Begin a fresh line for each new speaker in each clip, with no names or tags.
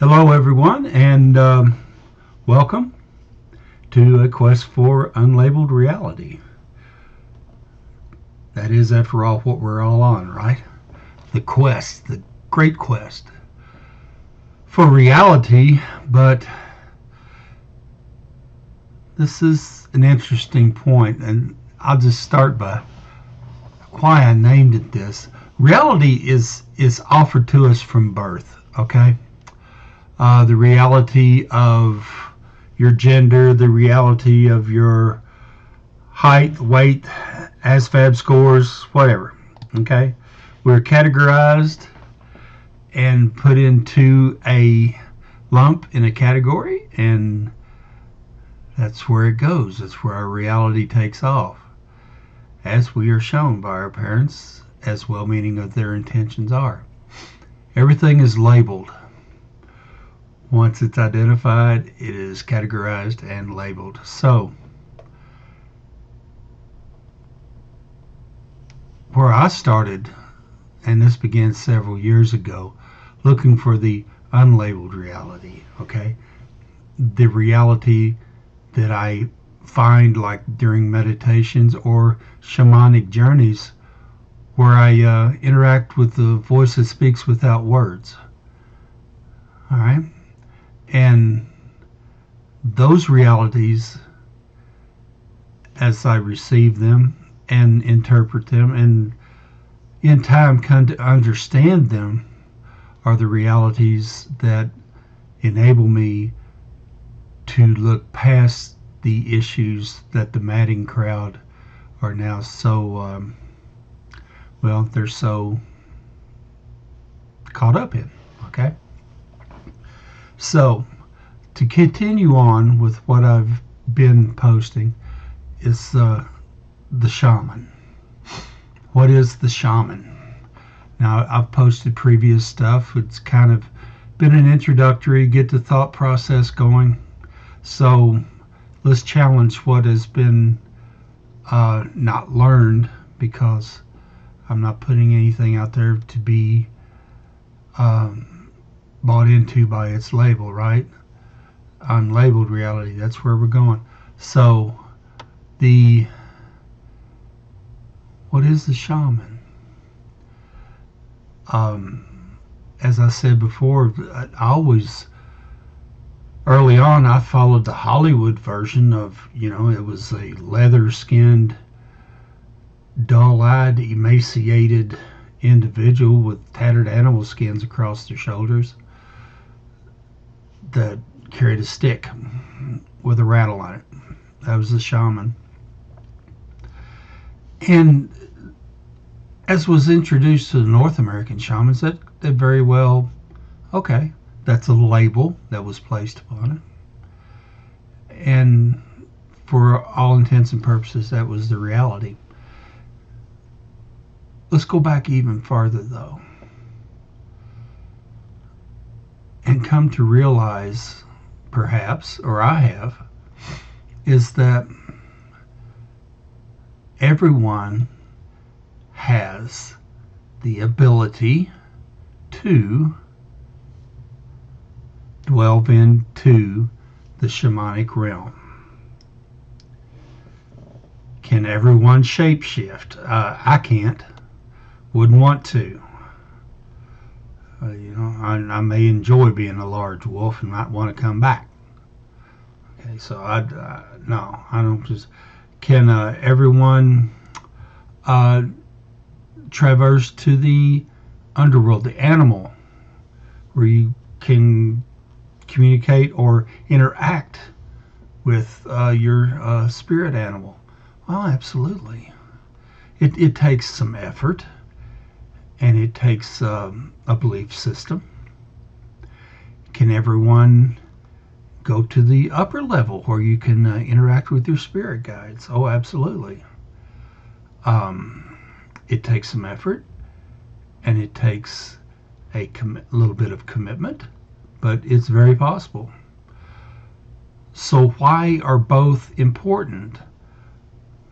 Hello, everyone, and welcome to A Quest for Unlabeled Reality. That is, after all, what we're all on, right? The quest, the great quest for reality. But this is an interesting point, and I'll just start by why I named it this. Reality is offered to us from birth, okay? The reality of your gender, the reality of your height, weight, ASVAB scores, whatever. Okay? We're categorized and put into a lump in a category, and that's where it goes. That's where our reality takes off, as we are shown by our parents, as well meaning of their intentions are. Everything is labeled. Once it's identified, it is categorized and labeled. So, where I started, and this began several years ago, looking for the unlabeled reality, okay? The reality that I find like during meditations or shamanic journeys where I interact with the voice that speaks without words. All right? And those realities, as I receive them and interpret them and in time come to understand them, are the realities that enable me to look past the issues that the madding crowd are now so, they're so caught up in, okay? So, to continue on with what I've been posting, is the shaman. What is the shaman? Now, I've posted previous stuff. It's kind of been an introductory, get the thought process going. So, let's challenge what has been not learned, because I'm not putting anything out there to be bought into by its label, right? Unlabeled reality, that's where we're going. So, what is the shaman? As I said before, early on, I followed the Hollywood version of, it was a leather-skinned, dull-eyed, emaciated individual with tattered animal skins across their shoulders that carried a stick with a rattle on it. That was the shaman. And as was introduced to the North American shamans, that very well, okay, that's a label that was placed upon it. And for all intents and purposes, that was the reality. Let's go back even farther, though, and come to realize, perhaps, or I have, is that everyone has the ability to delve into the shamanic realm. Can everyone shapeshift? I can't. Wouldn't want to. I may enjoy being a large wolf and not want to come back. Okay, so no, I don't just. Can everyone traverse to the underworld, the animal, where you can communicate or interact with your spirit animal? Well, absolutely. It takes some effort, and it takes a belief system. Can everyone go to the upper level where you can interact with your spirit guides? Oh, absolutely. It takes some effort, and it takes a little bit of commitment, but it's very possible. So why are both important?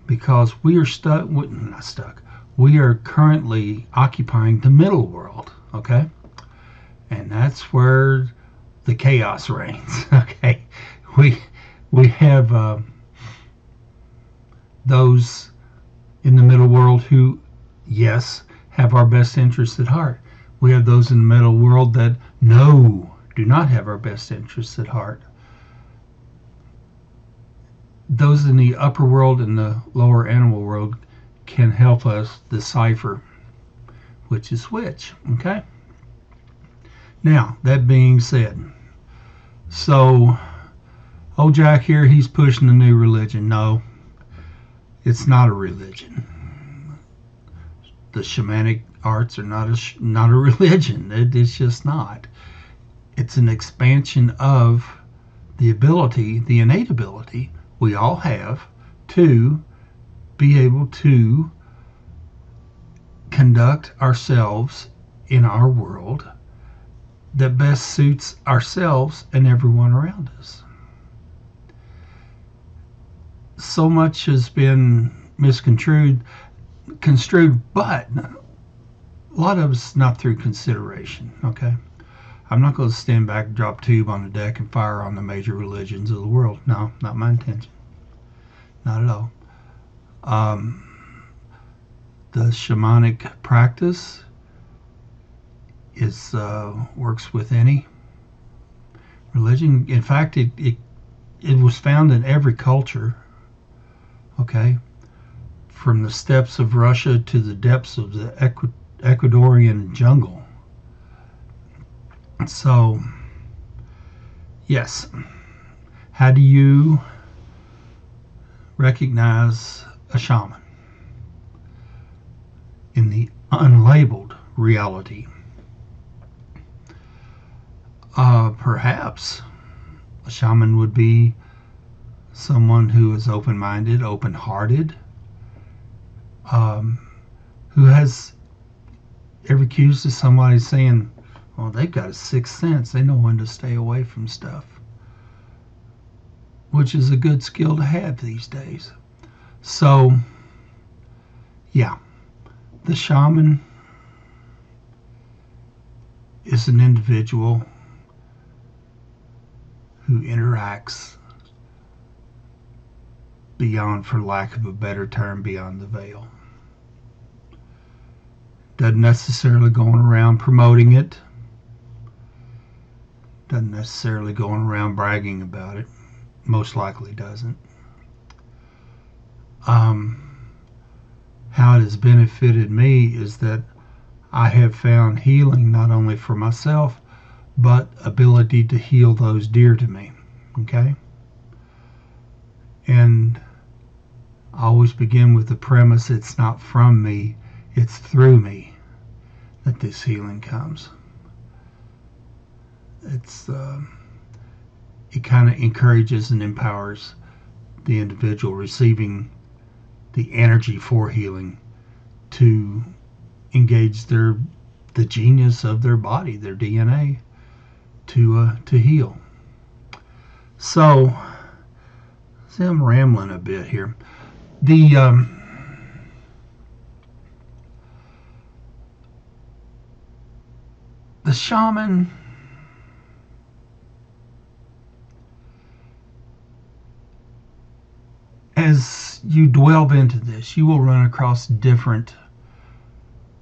Because we are not stuck. We are currently occupying the middle world, okay? And that's where the chaos reigns. Okay, we have those in the middle world who, yes, have our best interests at heart. We have those in the middle world that do not have our best interests at heart. Those in the upper world and the lower animal world can help us decipher which is which. Okay? Now, that being said, so old Jack here, he's pushing a new religion. No, it's not a religion. The shamanic arts are not a religion. It's just not. It's an expansion of the ability, the innate ability we all have to be able to conduct ourselves in our world that best suits ourselves and everyone around us. So much has been misconstrued, but a lot of it's not through consideration. Okay, I'm not going to stand back, drop tube on the deck, and fire on the major religions of the world. No, not my intention. Not at all. The shamanic practice is works with any religion. In fact, it was found in every culture. Okay, from the steppes of Russia to the depths of the Ecuadorian jungle. So, yes, how do you recognize a shaman in the unlabeled reality? Perhaps a shaman would be someone who is open-minded, open-hearted, who has ever accused of somebody saying, well, they've got a sixth sense. They know when to stay away from stuff, which is a good skill to have these days. So, yeah, the shaman is an individual who interacts beyond, for lack of a better term, beyond the veil. Doesn't necessarily going around promoting it. Doesn't necessarily going around bragging about it. Most likely doesn't. How it has benefited me is that I have found healing not only for myself, but ability to heal those dear to me. Okay? And I always begin with the premise, it's not from me, it's through me that this healing comes. It kind of encourages and empowers the individual receiving the energy for healing to engage the genius of their body, their DNA, to heal. So, see, I'm rambling a bit here. The shaman as you delve into this, you will run across different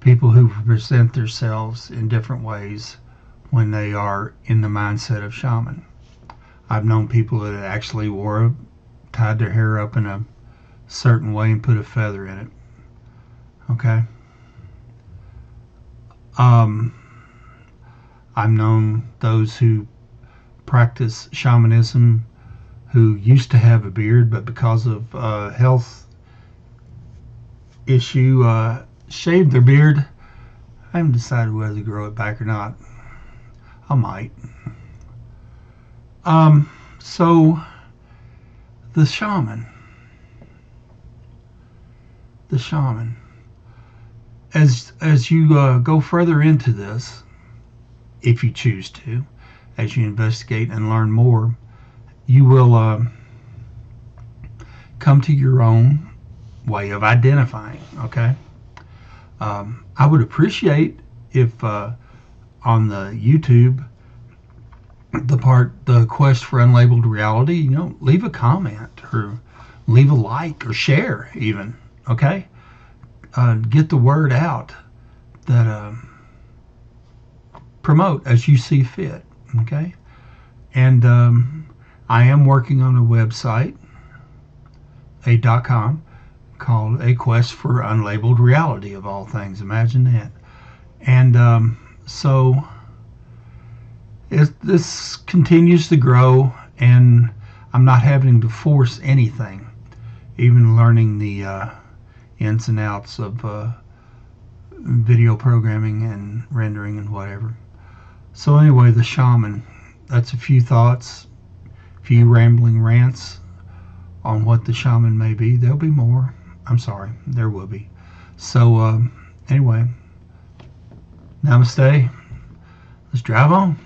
people who present themselves in different ways when they are in the mindset of shaman. I've known people that actually tied their hair up in a certain way and put a feather in it. Okay? I've known those who practice shamanism who used to have a beard, but because of health issue, shaved their beard. I haven't decided whether to grow it back or not. I might. So the shaman, as you go further into this, if you choose to, as you investigate and learn more, you will come to your own way of identifying. Okay. I would appreciate if on the YouTube the quest for unlabeled reality, leave a comment or leave a like or share even. Okay, get the word out. That promote as you see fit. Okay, and I am working on a website, a.com, called A Quest for Unlabeled Reality, of all things. Imagine that. And so this continues to grow, and I'm not having to force anything, even learning the ins and outs of video programming and rendering and whatever. So anyway, the shaman. That's a few thoughts, a few rambling rants on what the shaman may be. There'll be more. I'm sorry, there will be. So anyway, namaste. Let's drive on.